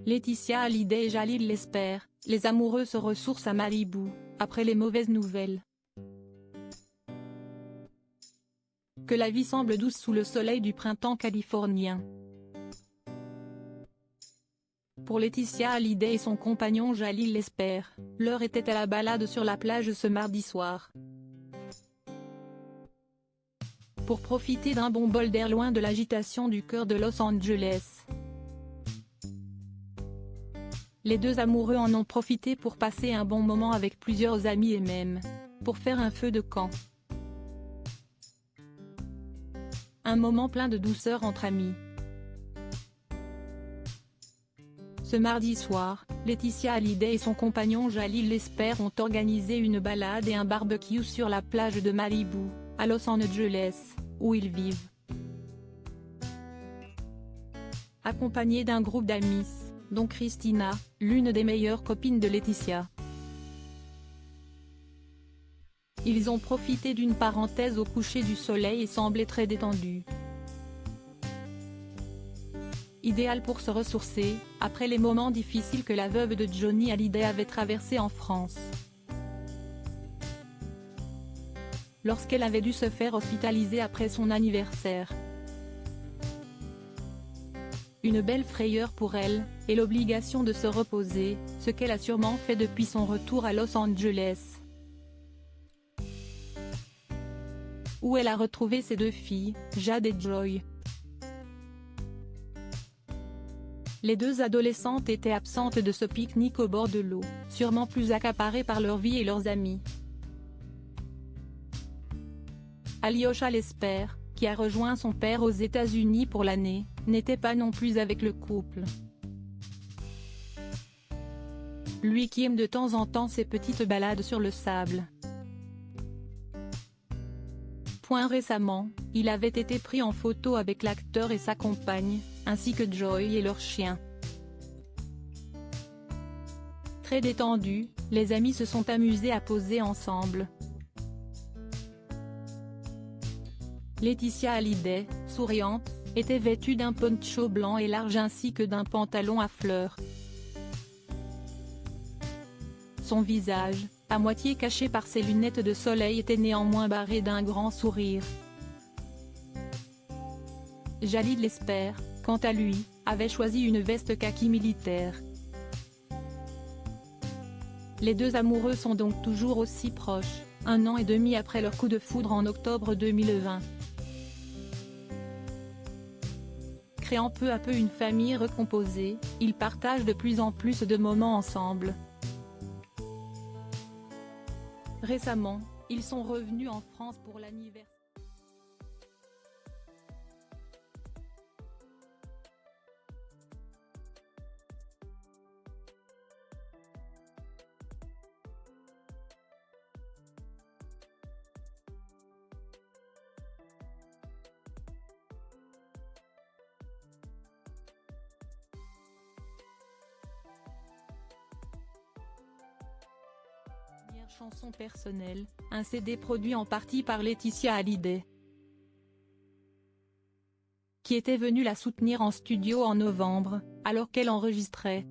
Laetitia Hallyday et Jalil l'espèrent, les amoureux se ressourcent à Malibu, après les mauvaises nouvelles. Que la vie semble douce sous le soleil du printemps californien. Pour Laetitia Hallyday et son compagnon Jalil l'espèrent, l'heure était à la balade sur la plage ce mardi soir. Pour profiter d'un bon bol d'air loin de l'agitation du cœur de Los Angeles. Les deux amoureux en ont profité pour passer un bon moment avec plusieurs amis et même pour faire un feu de camp. Un moment plein de douceur entre amis. Ce mardi soir, Laetitia Hallyday et son compagnon Jalil l'espèrent ont organisé une balade et un barbecue sur la plage de Malibu, à Los Angeles, où ils vivent. Accompagnés d'un groupe d'amis, dont Christina, l'une des meilleures copines de Laetitia. Ils ont profité d'une parenthèse au coucher du soleil et semblaient très détendus. Idéal pour se ressourcer, après les moments difficiles que la veuve de Johnny Hallyday avait traversés en France. Lorsqu'elle avait dû se faire hospitaliser après son anniversaire. Une belle frayeur pour elle, et l'obligation de se reposer, ce qu'elle a sûrement fait depuis son retour à Los Angeles. Où elle a retrouvé ses deux filles, Jade et Joy. Les deux adolescentes étaient absentes de ce pique-nique au bord de l'eau, sûrement plus accaparées par leur vie et leurs amis. Alyosha l'espère, qui a rejoint son père aux États-Unis pour l'année, n'était pas non plus avec le couple. Lui qui aime de temps en temps ses petites balades sur le sable. Récemment, il avait été pris en photo avec l'acteur et sa compagne, ainsi que Joy et leur chien. Très détendus, les amis se sont amusés à poser ensemble. Laetitia Hallyday, souriante, était vêtue d'un poncho blanc et large ainsi que d'un pantalon à fleurs. Son visage, à moitié caché par ses lunettes de soleil, était néanmoins barré d'un grand sourire. Jalil l'espère, quant à lui, avait choisi une veste kaki militaire. Les deux amoureux sont donc toujours aussi proches, 1 an et demi après leur coup de foudre en octobre 2020. Créant peu à peu une famille recomposée, ils partagent de plus en plus de moments ensemble. Récemment, ils sont revenus en France pour l'anniversaire. Chanson personnelle, un CD produit en partie par Laetitia Hallyday, qui était venue la soutenir en studio en novembre, alors qu'elle enregistrait.